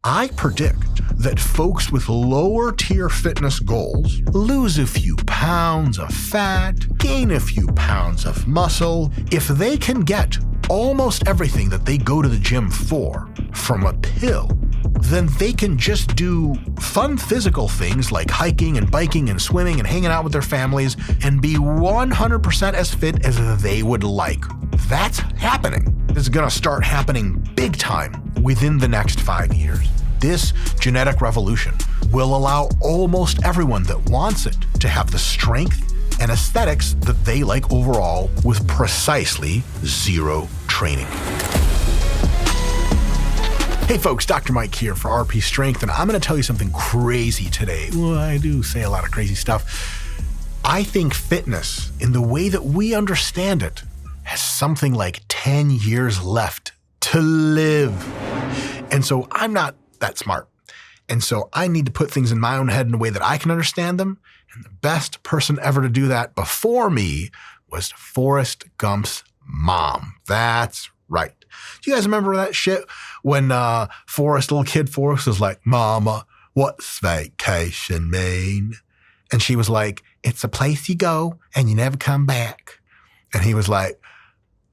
I predict that folks with lower tier fitness goals lose a few pounds of fat, gain a few pounds of muscle, if they can get almost everything that they go to the gym for from a pill, then they can just do fun physical things like hiking and biking and swimming and hanging out with their families and be 100% as fit as they would like. That's happening. It's going to start happening big time within the next 5 years. This genetic revolution will allow almost everyone that wants it to have the strength and aesthetics that they like overall with precisely zero training. Hey folks, Dr. Mike here for RP Strength, and I'm going to tell you something crazy today. Well, I do say a lot of crazy stuff. I think fitness, in the way that we understand it, has something like 10 years left to live. And so I'm not that smart. And so I need to put things in my own head in a way that I can understand them. And the best person ever to do that before me was Forrest Gump's mom. That's right. Do you guys remember that shit when little kid Forrest was like, "Mama, what's vacation mean?" And she was like, "It's a place you go and you never come back." And he was like,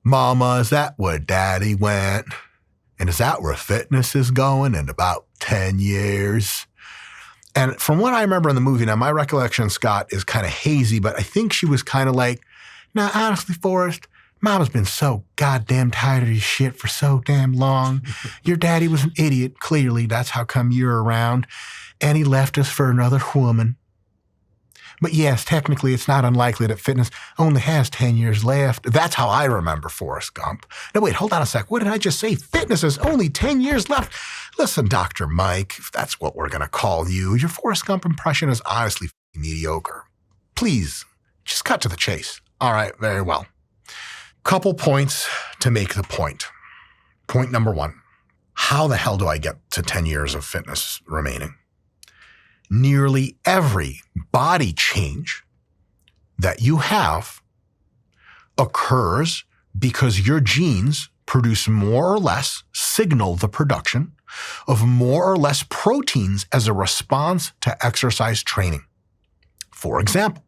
"Mama, is that where Daddy went? And is that where fitness is going in about 10 years? And from what I remember in the movie, now my recollection, Scott, is kind of hazy, but I think she was kind of like, "Now, honestly, Forrest, Mama's been so goddamn tired of your shit for so damn long. Your daddy was an idiot, clearly. That's how come you're around. And he left us for another woman. But yes, technically, it's not unlikely that fitness only has 10 years left." That's how I remember Forrest Gump. No, wait, hold on a sec. What did I just say? Fitness has only 10 years left. Listen, Dr. Mike, if that's what we're going to call you, your Forrest Gump impression is honestly mediocre. Please, just cut to the chase. All right, very well. Couple points to make the point. Point number one, how the hell do I get to 10 years of fitness remaining? Nearly every body change that you have occurs because your genes produce more or less, signal the production of more or less proteins as a response to exercise training. For example,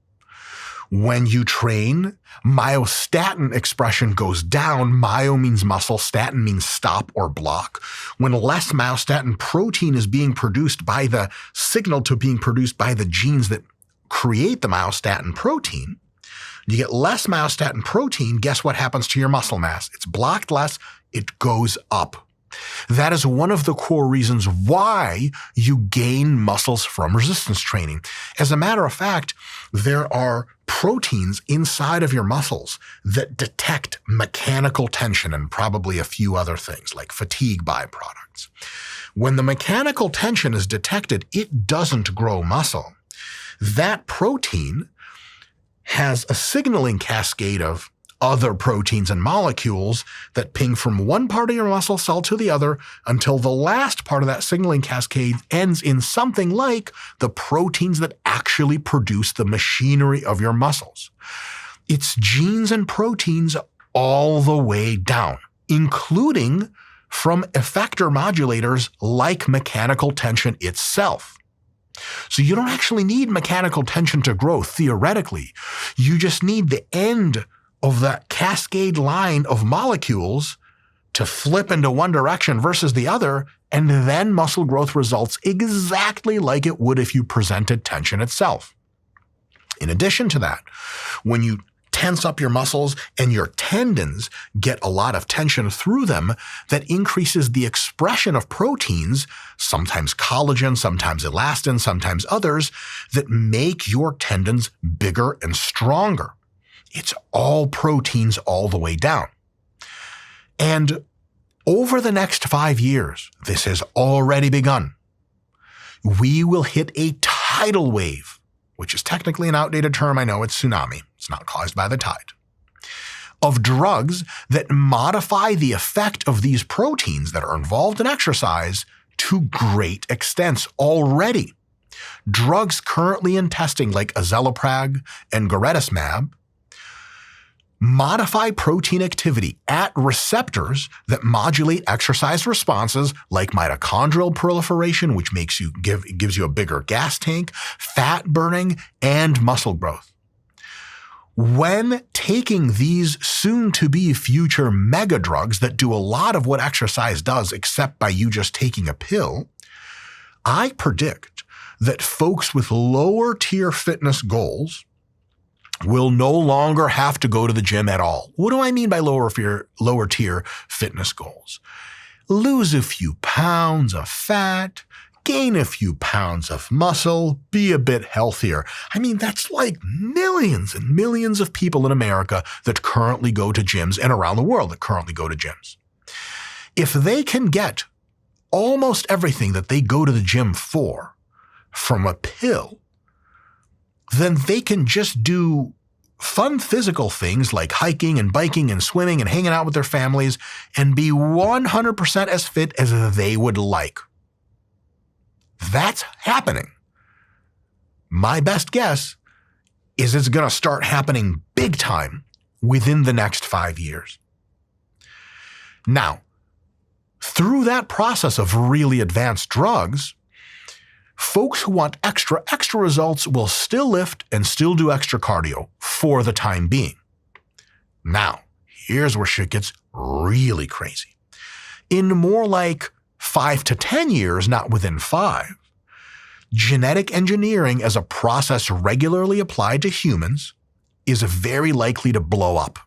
when you train, myostatin expression goes down. Myo means muscle, statin means stop or block. When less myostatin protein is being produced by the signal to being produced by the genes that create the myostatin protein, you get less myostatin protein, guess what happens to your muscle mass? It's blocked less, it goes up. That is one of the core reasons why you gain muscles from resistance training. As a matter of fact, there are proteins inside of your muscles that detect mechanical tension and probably a few other things like fatigue byproducts. When the mechanical tension is detected, it doesn't grow muscle. That protein has a signaling cascade of other proteins and molecules that ping from one part of your muscle cell to the other until the last part of that signaling cascade ends in something like the proteins that actually produce the machinery of your muscles. It's genes and proteins all the way down, including from effector modulators like mechanical tension itself. So you don't actually need mechanical tension to grow, theoretically. You just need the end of that cascade line of molecules to flip into one direction versus the other, and then muscle growth results exactly like it would if you presented tension itself. In addition to that, when you tense up your muscles and your tendons get a lot of tension through them, that increases the expression of proteins, sometimes collagen, sometimes elastin, sometimes others, that make your tendons bigger and stronger. It's all proteins all the way down. And over the next 5 years, this has already begun. We will hit a tidal wave, which is technically an outdated term. I know it's tsunami. It's not caused by the tide. Of drugs that modify the effect of these proteins that are involved in exercise to great extents already. Drugs currently in testing like azelaprag and garetosmab modify protein activity at receptors that modulate exercise responses like mitochondrial proliferation, which gives you a bigger gas tank, fat burning, and muscle growth. When taking these soon-to-be future mega drugs that do a lot of what exercise does except by you just taking a pill, I predict that folks with lower tier fitness goals will no longer have to go to the gym at all. What do I mean by lower tier fitness goals? Lose a few pounds of fat, gain a few pounds of muscle, be a bit healthier. I mean, that's like millions and millions of people in America that currently go to gyms and around the world that currently go to gyms. If they can get almost everything that they go to the gym for from a pill, then they can just do fun physical things like hiking and biking and swimming and hanging out with their families and be 100% as fit as they would like. That's happening. My best guess is it's going to start happening big time within the next 5 years. Now, through that process of really advanced drugs, folks who want extra results will still lift and still do extra cardio for the time being. Now, here's where shit gets really crazy. In more like 5 to 10 years, not within 5, genetic engineering as a process regularly applied to humans is very likely to blow up.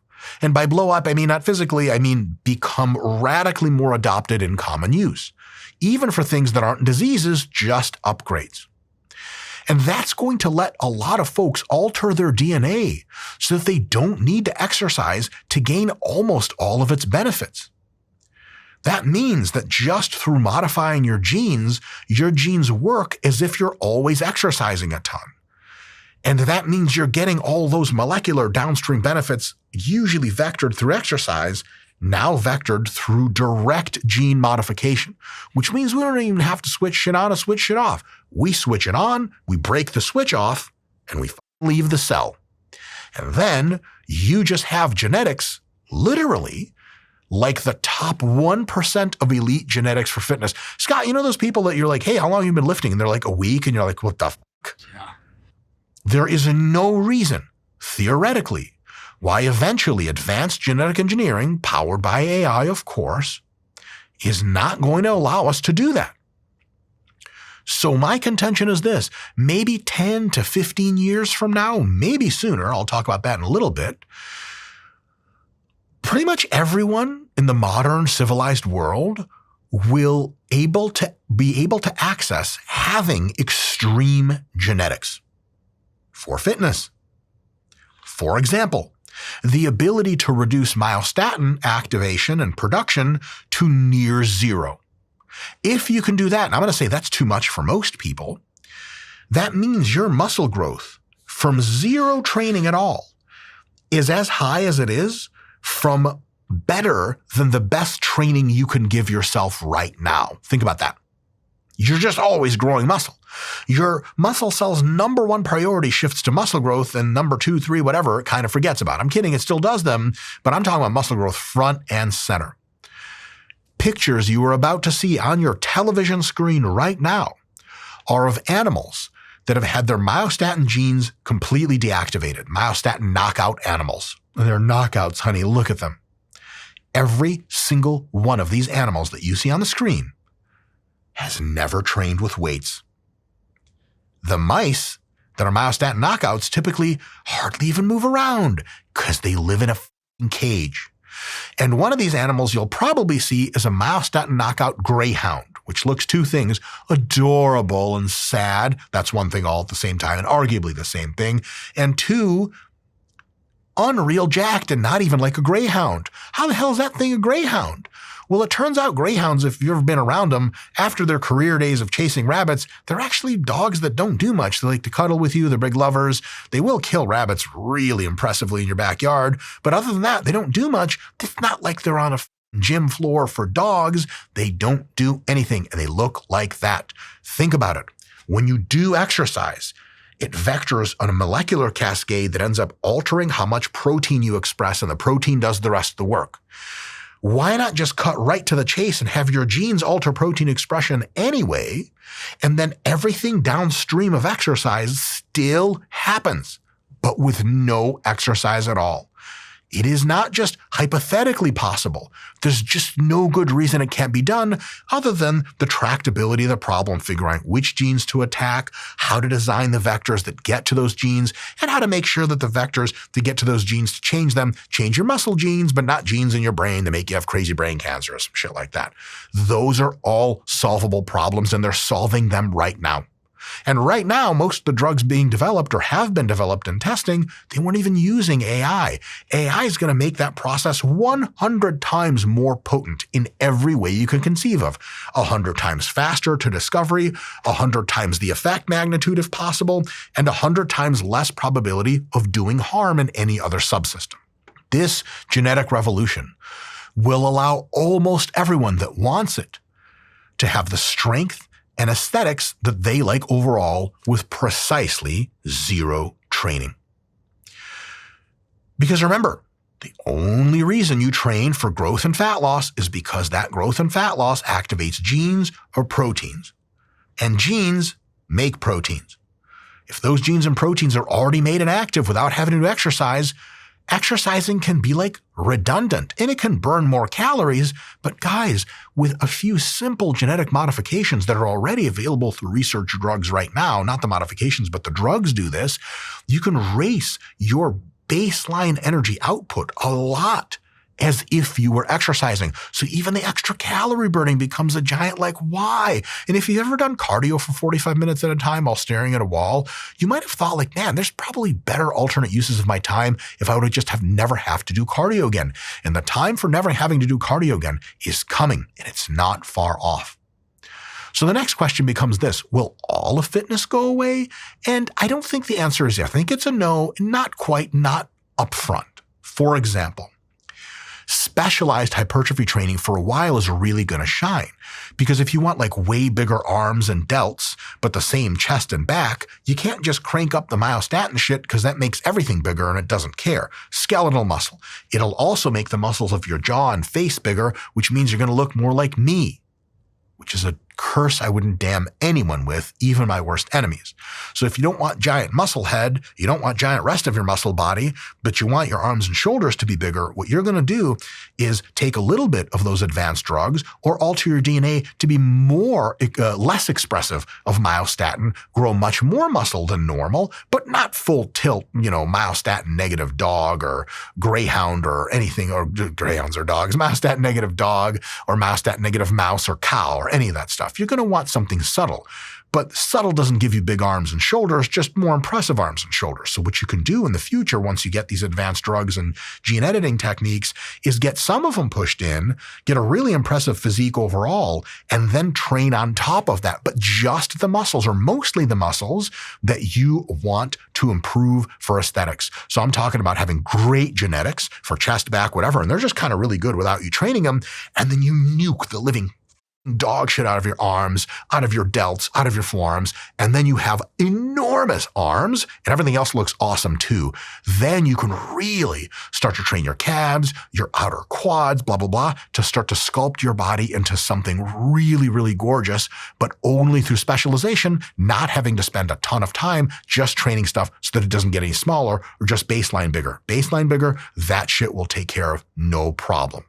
And by blow up, I mean not physically, I mean become radically more adopted in common use. Even for things that aren't diseases, just upgrades. And that's going to let a lot of folks alter their DNA so that they don't need to exercise to gain almost all of its benefits. That means that just through modifying your genes work as if you're always exercising a ton. And that means you're getting all those molecular downstream benefits, usually vectored through exercise, now vectored through direct gene modification, which means we don't even have to switch shit on or switch shit off. We switch it on, we break the switch off, and we leave the cell. And then you just have genetics, literally, like the top 1% of elite genetics for fitness. Scott, you know those people that you're like, hey, how long have you been lifting? And they're like, a week. And you're like, what the fuck? Yeah. There is no reason, theoretically, why eventually advanced genetic engineering, powered by AI, of course, is not going to allow us to do that. So my contention is this: maybe 10 to 15 years from now, maybe sooner, I'll talk about that in a little bit, pretty much everyone in the modern civilized world will be able to access having extreme genetics for fitness. For example, the ability to reduce myostatin activation and production to near zero. If you can do that, and I'm going to say that's too much for most people, that means your muscle growth from zero training at all is as high as it is from better than the best training you can give yourself right now. Think about that. You're just always growing muscle. Your muscle cell's number one priority shifts to muscle growth, and number 2, 3, whatever, it kind of forgets about. I'm kidding, it still does them, but I'm talking about muscle growth front and center. Pictures you are about to see on your television screen right now are of animals that have had their myostatin genes completely deactivated. Myostatin knockout animals. They're knockouts, honey. Look at them. Every single one of these animals that you see on the screen has never trained with weights. The mice that are myostatin knockouts typically hardly even move around because they live in a cage. And one of these animals you'll probably see is a myostatin knockout greyhound, which looks two things: adorable and sad. That's one thing all at the same time, and arguably the same thing. And 2, unreal jacked and not even like a greyhound. How the hell is that thing a greyhound? Well, it turns out greyhounds, if you've ever been around them, after their career days of chasing rabbits, they're actually dogs that don't do much. They like to cuddle with you. They're big lovers. They will kill rabbits really impressively in your backyard. But other than that, they don't do much. It's not like they're on a gym floor for dogs. They don't do anything, and they look like that. Think about it. When you do exercise, It vectors on a molecular cascade that ends up altering how much protein you express, and the protein does the rest of the work. Why not just cut right to the chase and have your genes alter protein expression anyway, and then everything downstream of exercise still happens, but with no exercise at all? It is not just hypothetically possible. There's just no good reason it can't be done other than the tractability of the problem, figuring out which genes to attack, how to design the vectors that get to those genes, and how to make sure that the vectors to get to those genes to change them, change your muscle genes, but not genes in your brain that make you have crazy brain cancer or some shit like that. Those are all solvable problems, and they're solving them right now. And right now, most of the drugs being developed or have been developed in testing, they weren't even using AI. AI is going to make that process 100 times more potent in every way you can conceive of. 100 times faster to discovery, 100 times the effect magnitude if possible, and 100 times less probability of doing harm in any other subsystem. This genetic revolution will allow almost everyone that wants it to have the strength and aesthetics that they like overall with precisely zero training. Because remember, the only reason you train for growth and fat loss is because that growth and fat loss activates genes or proteins. And genes make proteins. If those genes and proteins are already made and active without having to exercise, exercising can be like redundant and it can burn more calories. But guys, with a few simple genetic modifications that are already available through research drugs right now, not the modifications, but the drugs do this, you can raise your baseline energy output a lot as if you were exercising. So even the extra calorie burning becomes a giant like why? And if you've ever done cardio for 45 minutes at a time while staring at a wall, you might have thought like, man, there's probably better alternate uses of my time if I would just never have to do cardio again. And the time for never having to do cardio again is coming, and it's not far off. So the next question becomes this: will all of fitness go away? And I don't think the answer is yes. I think it's a no, not quite, not upfront. For example, specialized hypertrophy training for a while is really going to shine. Because if you want like way bigger arms and delts, but the same chest and back, you can't just crank up the myostatin shit because that makes everything bigger and it doesn't care. Skeletal muscle. It'll also make the muscles of your jaw and face bigger, which means you're going to look more like me, which is a curse I wouldn't damn anyone with, even my worst enemies. So if you don't want giant muscle head, you don't want giant rest of your muscle body, but you want your arms and shoulders to be bigger, what you're going to do is take a little bit of those advanced drugs or alter your DNA to be less expressive of myostatin, grow much more muscle than normal, but not full tilt, myostatin negative dog or greyhound or anything, or greyhounds or dogs, myostatin negative dog or myostatin negative mouse or cow or any of that stuff. You're going to want something subtle. But subtle doesn't give you big arms and shoulders, just more impressive arms and shoulders. So what you can do in the future, once you get these advanced drugs and gene editing techniques, is get some of them pushed in, get a really impressive physique overall, and then train on top of that. But just the muscles, or mostly the muscles, that you want to improve for aesthetics. So I'm talking about having great genetics for chest, back, whatever, and they're just kind of really good without you training them. And then you nuke the living dog shit out of your arms, out of your delts, out of your forearms, and then you have enormous arms and everything else looks awesome too. Then you can really start to train your calves, your outer quads, blah, blah, blah, to start to sculpt your body into something really, really gorgeous, but only through specialization, not having to spend a ton of time just training stuff so that it doesn't get any smaller, or just baseline bigger. Baseline bigger, that shit will take care of no problem.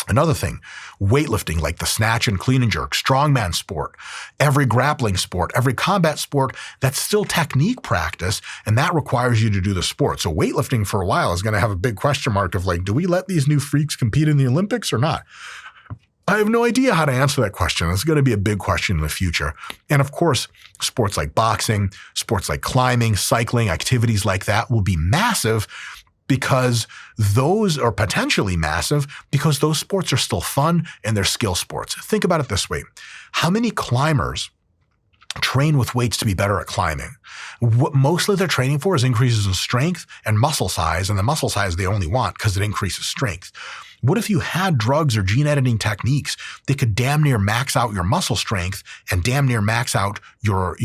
Another thing, weightlifting, like the snatch and clean and jerk, strongman sport, every grappling sport, every combat sport, that's still technique practice, and that requires you to do the sport. So weightlifting for a while is going to have a big question mark of like, do we let these new freaks compete in the Olympics or not? I have no idea how to answer that question. It's going to be a big question in the future. And of course, sports like boxing, sports like climbing, cycling, activities like that will be massive, because those are potentially massive because those sports are still fun and they're skill sports. Think about it this way. How many climbers train with weights to be better at climbing? What mostly they're training for is increases in strength and muscle size, and the muscle size they only want because it increases strength. What if you had drugs or gene editing techniques that could damn near max out your muscle strength and damn near max out your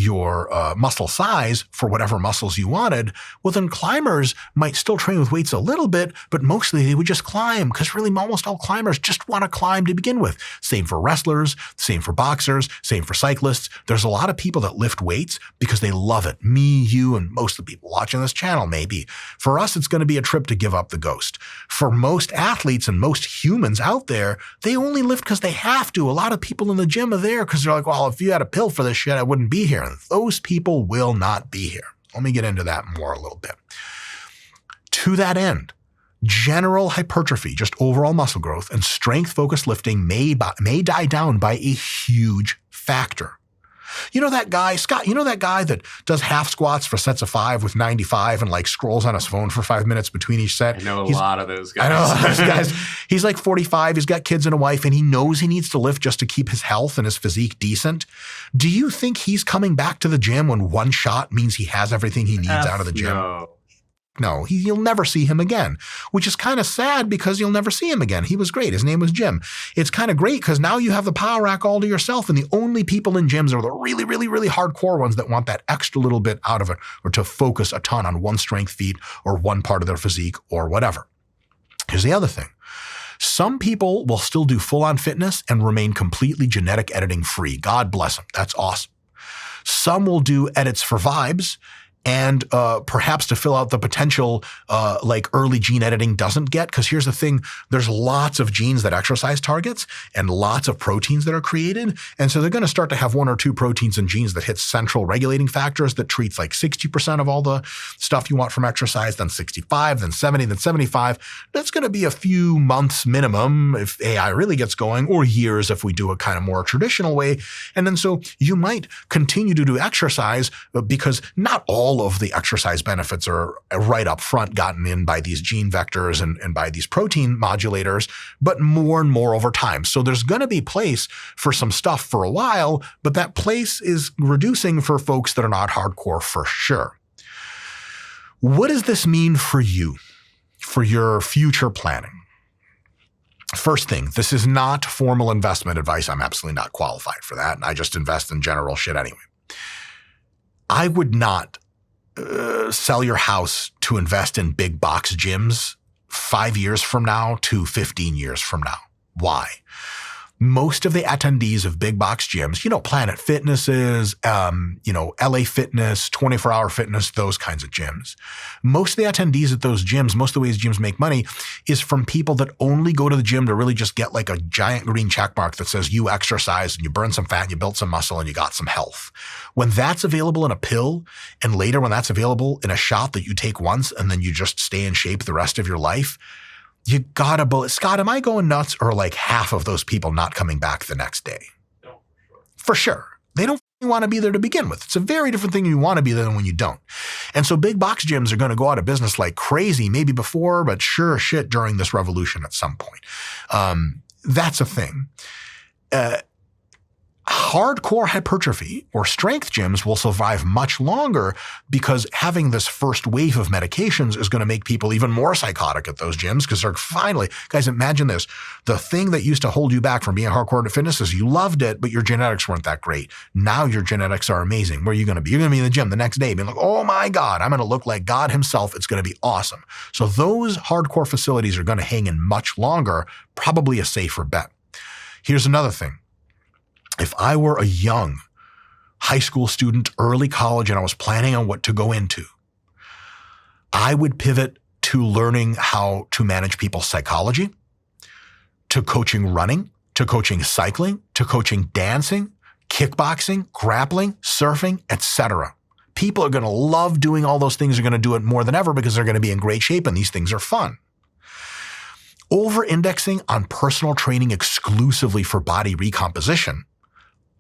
muscle size for whatever muscles you wanted? Well, then climbers might still train with weights a little bit, but mostly they would just climb, because really almost all climbers just want to climb to begin with. Same for wrestlers, same for boxers, same for cyclists. There's a lot of people that lift weights because they love it. Me, you, and most of the people watching this channel maybe. For us, it's going to be a trip to give up the ghost. For most athletes and most humans out there, they only lift because they have to. A lot of people in the gym are there because they're like, well, if you had a pill for this shit, I wouldn't be here. And those people will not be here. Let me get into that more a little bit. To that end, general hypertrophy, just overall muscle growth, and strength-focused lifting may die down by a huge factor. You know that guy, Scott, you know that guy that does half squats for sets of 5 with 95 and like scrolls on his phone for 5 minutes between each set? I know a lot of those guys. I know a lot of those guys. He's like 45, he's got kids and a wife, and he knows he needs to lift just to keep his health and his physique decent. Do you think he's coming back to the gym when one shot means he has everything he needs out of the gym? No, you'll never see him again, which is kind of sad because you'll never see him again. He was great. His name was Jim. It's kind of great because now you have the power rack all to yourself, and the only people in gyms are the really, really, really hardcore ones that want that extra little bit out of it, or to focus a ton on one strength feat or one part of their physique or whatever. Here's the other thing. Some people will still do full-on fitness and remain completely genetic editing free. God bless them. That's awesome. Some will do edits for vibes, and perhaps to fill out the potential like early gene editing doesn't get. Because here's the thing, there's lots of genes that exercise targets and lots of proteins that are created. And so they're going to start to have 1 or 2 proteins and genes that hit central regulating factors that treats like 60% of all the stuff you want from exercise, then 65, then 70, then 75. That's going to be a few months minimum if AI really gets going, or years if we do a kind of more traditional way. And then so you might continue to do exercise because not all of the exercise benefits are right up front gotten in by these gene vectors and by these protein modulators, but more and more over time. So there's going to be place for some stuff for a while, but that place is reducing for folks that are not hardcore for sure. What does this mean for you, for your future planning? First thing, this is not formal investment advice. I'm absolutely not qualified for that. I just invest in general shit anyway. I would not sell your house to invest in big box gyms 5 years from now to 15 years from now. Why? Most of the attendees of big box gyms, Planet Fitnesses, LA Fitness, 24-Hour Fitness, those kinds of gyms. Most of the attendees at those gyms, most of the ways gyms make money is from people that only go to the gym to really just get like a giant green check mark that says you exercised and you burned some fat and you built some muscle and you got some health. When that's available in a pill, and later when that's available in a shot that you take once and then you just stay in shape the rest of your life, you gotta believe. Scott, am I going nuts, or like half of those people not coming back the next day? No, for sure. They don't want to be there to begin with. It's a very different thing when you want to be there than when you don't. And so big box gyms are going to go out of business like crazy, maybe before, but sure as shit during this revolution at some point. That's a thing. Hardcore hypertrophy or strength gyms will survive much longer because having this first wave of medications is going to make people even more psychotic at those gyms because they're finally, guys, imagine this. The thing that used to hold you back from being hardcore into fitness is you loved it, but your genetics weren't that great. Now your genetics are amazing. Where are you going to be? You're going to be in the gym the next day being like, oh my God, I'm going to look like God himself. It's going to be awesome. So those hardcore facilities are going to hang in much longer, probably a safer bet. Here's another thing. If I were a young high school student, early college, and I was planning on what to go into, I would pivot to learning how to manage people's psychology, to coaching running, to coaching cycling, to coaching dancing, kickboxing, grappling, surfing, etc. People are going to love doing all those things. They're going to do it more than ever because they're going to be in great shape and these things are fun. Over-indexing on personal training exclusively for body recomposition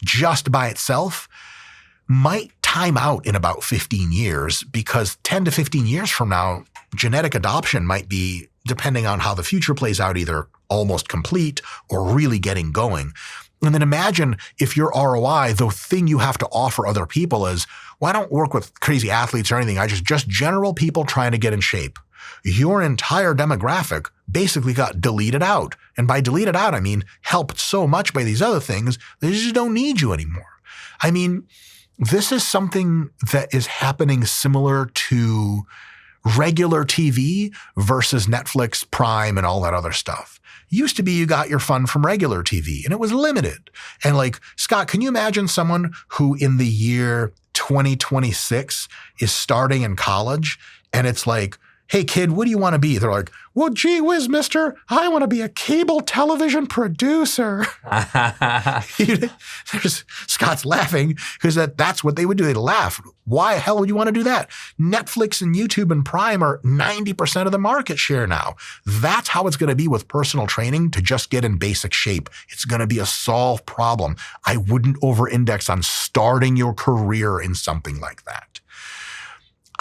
just by itself might time out in about 15 years because 10 to 15 years from now, genetic adoption might be, depending on how the future plays out, either almost complete or really getting going. And then imagine if your ROI, the thing you have to offer other people is, well, I don't work with crazy athletes or anything. I just general people trying to get in shape. your entire demographic basically got deleted out. And by deleted out, I mean helped so much by these other things, they just don't need you anymore. I mean, this is something that is happening similar to regular TV versus Netflix, Prime, and all that other stuff. Used to be you got your fun from regular TV, and it was limited. And like, Scott, can you imagine someone who in the year 2026 is starting in college, and it's like, hey, kid, what do you want to be? They're like, well, gee whiz, mister, I want to be a cable television producer. Scott's laughing because that's what they would do. They'd laugh. Why the hell would you want to do that? Netflix and YouTube and Prime are 90% of the market share now. That's how it's going to be with personal training to just get in basic shape. It's going to be a solved problem. I wouldn't over-index on starting your career in something like that.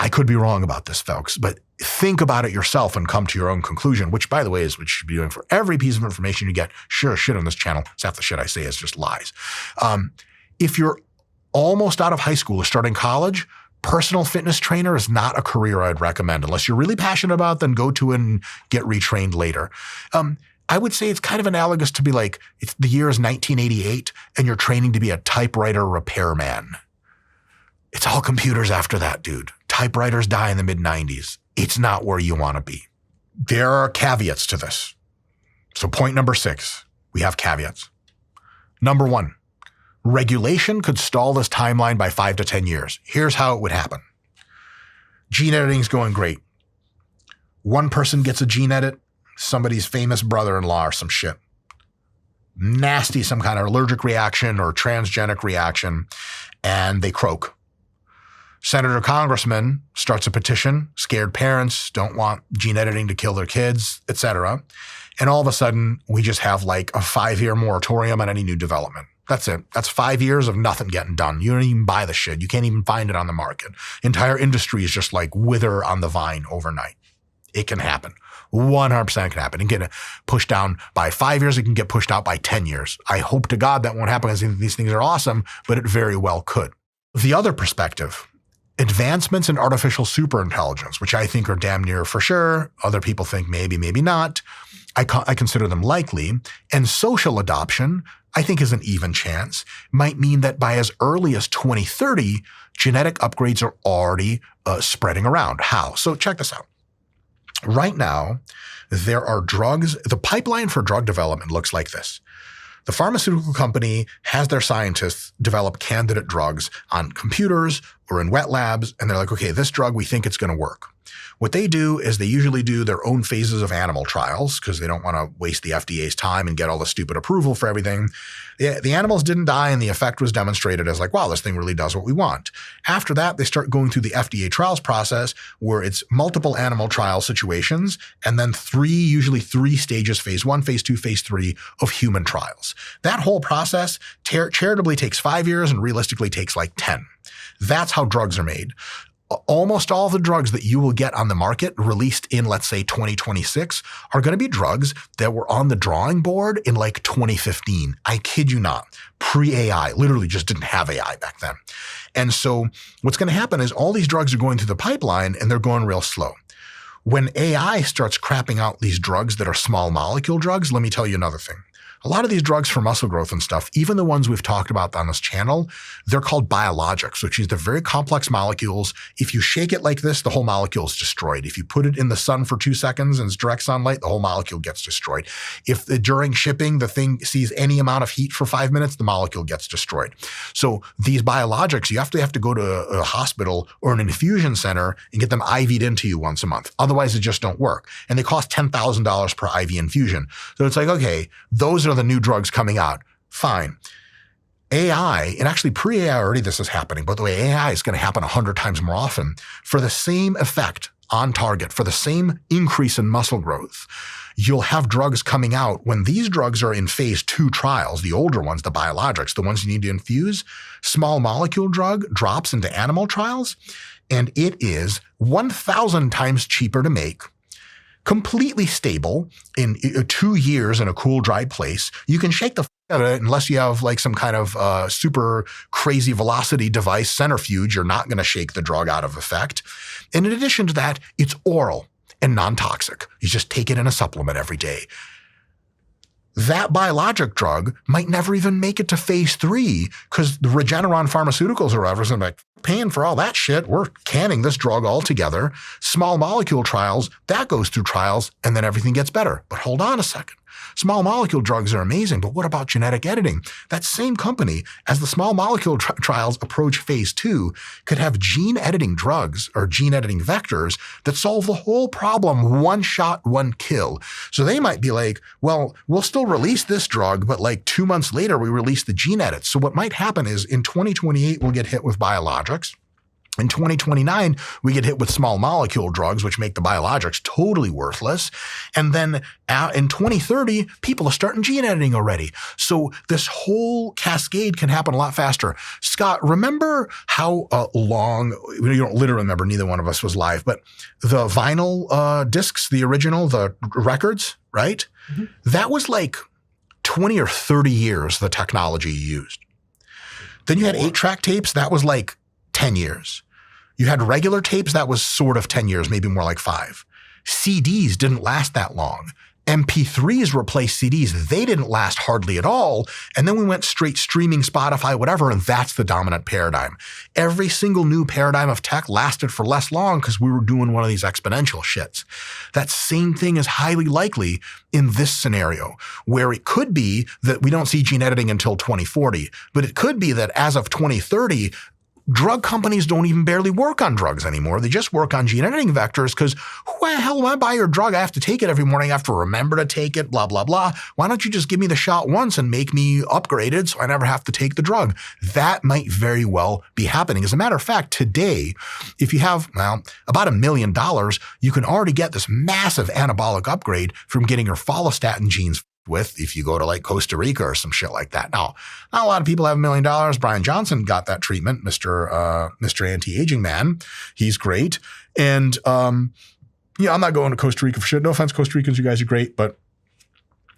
I could be wrong about this, folks, but think about it yourself and come to your own conclusion, which, by the way, is what you should be doing for every piece of information you get. Sure, shit on this channel. It's half the shit I say is just lies. If you're almost out of high school or starting college, personal fitness trainer is not a career I'd recommend. Unless you're really passionate about it, then go to it and get retrained later. I would say it's kind of analogous to be like, it's the year is 1988 and you're training to be a typewriter repairman. It's all computers after that, dude. Typewriters die in the mid-90s. It's not where you want to be. There are caveats to this. So point number 6, we have caveats. Number 1, regulation could stall this timeline by 5 to 10 years. Here's how it would happen. Gene editing's going great. One person gets a gene edit, somebody's famous brother-in-law or some shit. Nasty, some kind of allergic reaction or transgenic reaction, and they croak. Senator Congressman starts a petition, scared parents don't want gene editing to kill their kids, etc. And all of a sudden, we just have like a 5-year moratorium on any new development. That's it. That's 5 years of nothing getting done. You don't even buy the shit. You can't even find it on the market. Entire industry is just like wither on the vine overnight. It can happen. 100% can happen. It can get pushed down by 5 years. It can get pushed out by 10 years. I hope to God that won't happen because these things are awesome, but it very well could. The other perspective, advancements in artificial superintelligence, which I think are damn near for sure. Other people think maybe, maybe not. I consider them likely. And social adoption, I think is an even chance, might mean that by as early as 2030, genetic upgrades are already spreading around. How? So check this out. Right now, there are drugs. The pipeline for drug development looks like this. The pharmaceutical company has their scientists develop candidate drugs on computers or in wet labs, and they're like, okay, this drug, we think it's going to work. What they do is they usually do their own phases of animal trials because they don't want to waste the FDA's time and get all the stupid approval for everything. The animals didn't die and the effect was demonstrated as like, wow, this thing really does what we want. After that, they start going through the FDA trials process where it's multiple animal trial situations and then usually three stages, phase 1, phase 2, phase 3 of human trials. That whole process charitably takes 5 years and realistically takes like 10. That's how drugs are made. Almost all the drugs that you will get on the market released in, let's say, 2026 are going to be drugs that were on the drawing board in like 2015. I kid you not. Pre-AI, literally just didn't have AI back then. And so what's going to happen is all these drugs are going through the pipeline and they're going real slow. When AI starts crapping out these drugs that are small molecule drugs, let me tell you another thing. A lot of these drugs for muscle growth and stuff, even the ones we've talked about on this channel, they're called biologics, which means they're very complex molecules. If you shake it like this, the whole molecule is destroyed. If you put it in the sun for 2 seconds and it's direct sunlight, the whole molecule gets destroyed. If during shipping, the thing sees any amount of heat for 5 minutes, the molecule gets destroyed. So these biologics, you have to go to a hospital or an infusion center and get them IV'd into you once a month. Otherwise, it just don't work. And they cost $10,000 per IV infusion. So it's like, okay, those are the new drugs coming out. Fine. AI, and actually pre-AI already this is happening, but the way AI is going to happen 100 times more often for the same effect on target, for the same increase in muscle growth. You'll have drugs coming out when these drugs are in phase 2 trials, the older ones, the biologics, the ones you need to infuse, small molecule drug drops into animal trials, and it is 1,000 times cheaper to make, completely stable in 2 years in a cool, dry place. You can shake the out of it unless you have like some kind of super crazy velocity device centrifuge. You're not going to shake the drug out of effect. And in addition to that, it's oral. and non-toxic. You just take it in a supplement every day. That biologic drug might never even make it to phase 3 because the Regeneron Pharmaceuticals or whatever is going to be like, paying for all that shit. We're canning this drug altogether. Small molecule trials, that goes through trials, and then everything gets better. But hold on a second. Small molecule drugs are amazing, but what about genetic editing? That same company, as the small molecule trials approach phase 2, could have gene editing drugs or gene editing vectors that solve the whole problem, one shot, one kill. So they might be like, well, we'll still release this drug, but like 2 months later, we release the gene edits. So what might happen is in 2028, we'll get hit with biologics. In 2029, we get hit with small molecule drugs, which make the biologics totally worthless. And then in 2030, people are starting gene editing already. So this whole cascade can happen a lot faster. Scott, remember how long, you don't literally remember, neither one of us was live, but the vinyl discs, the original, the records, right? Mm-hmm. That was like 20 or 30 years, the technology you used. Then you had 8-track tapes. That was like 10 years. You had regular tapes, that was sort of 10 years, maybe more like 5. CDs didn't last that long. MP3s replaced CDs. They didn't last hardly at all. And then we went straight streaming, Spotify, whatever, and that's the dominant paradigm. Every single new paradigm of tech lasted for less long because we were doing one of these exponential shits. That same thing is highly likely in this scenario, where it could be that we don't see gene editing until 2040, but it could be that as of 2030, drug companies don't even barely work on drugs anymore. They just work on gene editing vectors because who the hell when I buy your drug? I have to take it every morning. I have to remember to take it, blah, blah, blah. Why don't you just give me the shot once and make me upgraded so I never have to take the drug? That might very well be happening. As a matter of fact, today, if you have, well, about $1 million, you can already get this massive anabolic upgrade from getting your follistatin genes with if you go to like Costa Rica or some shit like that. Now, not a lot of people have $1 million. Brian Johnson got that treatment, Mr. Anti-Aging Man. He's great. And, I'm not going to Costa Rica for shit. No offense, Costa Ricans, you guys are great, but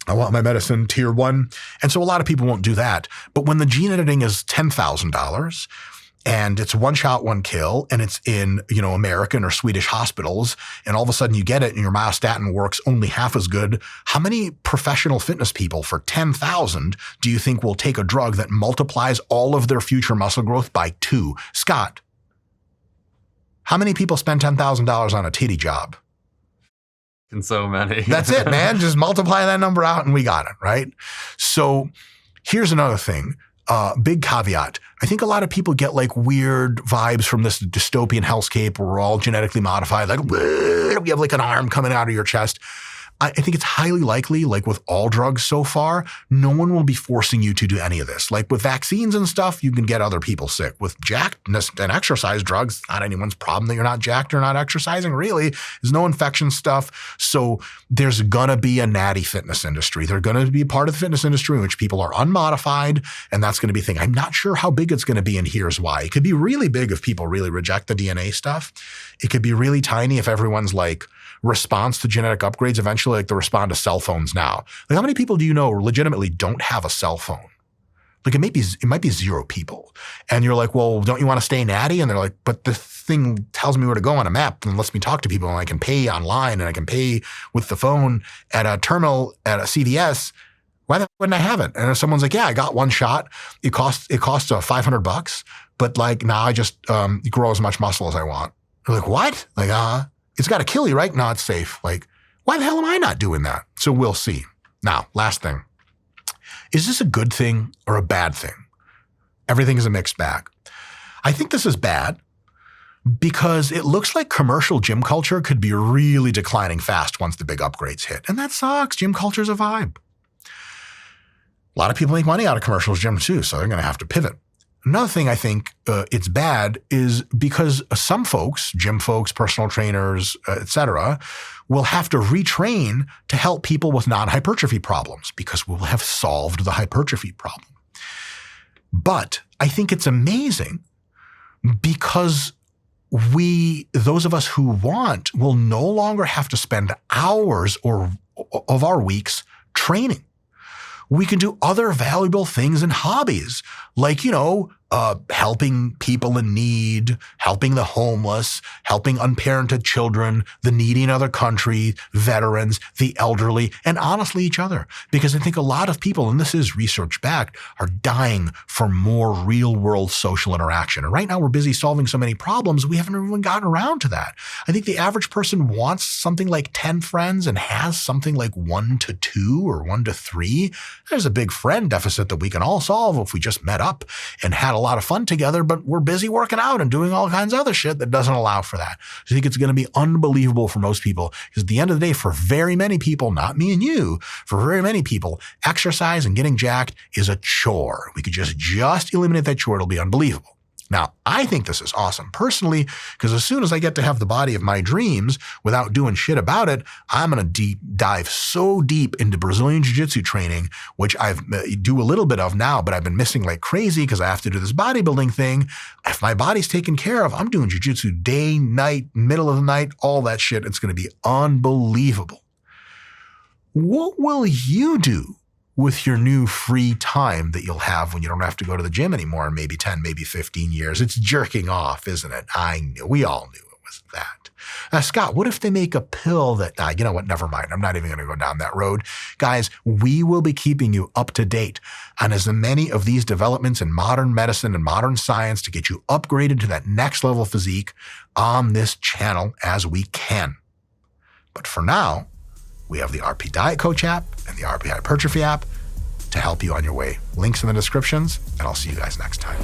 I want my medicine tier 1. And so a lot of people won't do that. But when the gene editing is $10,000, and it's one shot, one kill, and it's in, American or Swedish hospitals, and all of a sudden you get it and your myostatin works only half as good. How many professional fitness people for $10,000 do you think will take a drug that multiplies all of their future muscle growth by 2? Scott, how many people spend $10,000 on a titty job? And so many. That's it, man. Just multiply that number out and we got it, right? So here's another thing. Big caveat. I think a lot of people get like weird vibes from this dystopian hellscape where we're all genetically modified, like we have like an arm coming out of your chest. I think it's highly likely, like with all drugs so far, no one will be forcing you to do any of this. Like with vaccines and stuff, you can get other people sick. With jackedness and exercise drugs, not anyone's problem that you're not jacked or not exercising, really. There's no infection stuff. So there's going to be a natty fitness industry. They're going to be a part of the fitness industry in which people are unmodified, and that's going to be a thing. I'm not sure how big it's going to be, and here's why. It could be really big if people really reject the DNA stuff. It could be really tiny if everyone's like, response to genetic upgrades eventually, like the respond to cell phones now. Like how many people do you know legitimately don't have a cell phone? Like it might be 0 people. And you're like, well, don't you want to stay natty? And they're like, but the thing tells me where to go on a map and lets me talk to people and I can pay online and I can pay with the phone at a terminal at a CVS. Why wouldn't I have it? And if someone's like, yeah, I got one shot. It costs $500, but like now I just grow as much muscle as I want. They're like, what? Like, it's got to kill you, right? No, it's safe. Like, why the hell am I not doing that? So we'll see. Now, last thing. Is this a good thing or a bad thing? Everything is a mixed bag. I think this is bad because it looks like commercial gym culture could be really declining fast once the big upgrades hit. And that sucks. Gym culture is a vibe. A lot of people make money out of commercial gyms too, so they're going to have to pivot. Another thing I think it's bad is because some folks, gym folks, personal trainers, etc., will have to retrain to help people with non-hypertrophy problems because we'll have solved the hypertrophy problem. But I think it's amazing because those of us who want, will no longer have to spend hours of our weeks training. We can do other valuable things and hobbies like, helping people in need, helping the homeless, helping unparented children, the needy in other countries, veterans, the elderly, and honestly each other. Because I think a lot of people, and this is research backed, are dying for more real world social interaction. And right now we're busy solving so many problems, we haven't even gotten around to that. I think the average person wants something like 10 friends and has something like 1 to 2 or 1 to 3. There's a big friend deficit that we can all solve if we just met up and had a lot of fun together, but we're busy working out and doing all kinds of other shit that doesn't allow for that. So I think it's going to be unbelievable for most people, because at the end of the day, for very many people, not me and you, for very many people, exercise and getting jacked is a chore. We could just eliminate that chore. It'll be unbelievable. Now, I think this is awesome personally, because as soon as I get to have the body of my dreams without doing shit about it, I'm going to dive so deep into Brazilian Jiu-Jitsu training, which I do a little bit of now, but I've been missing like crazy because I have to do this bodybuilding thing. If my body's taken care of, I'm doing Jiu-Jitsu day, night, middle of the night, all that shit. It's going to be unbelievable. What will you do with your new free time that you'll have when you don't have to go to the gym anymore in maybe 10, maybe 15 years? It's jerking off, isn't it? We all knew it was that. Scott, what if they make a pill that, you know what, never mind. I'm not even going to go down that road. Guys, we will be keeping you up to date on as many of these developments in modern medicine and modern science to get you upgraded to that next level physique on this channel as we can. But for now, we have the RP Diet Coach app and the RP Hypertrophy app to help you on your way. Links in the descriptions, and I'll see you guys next time.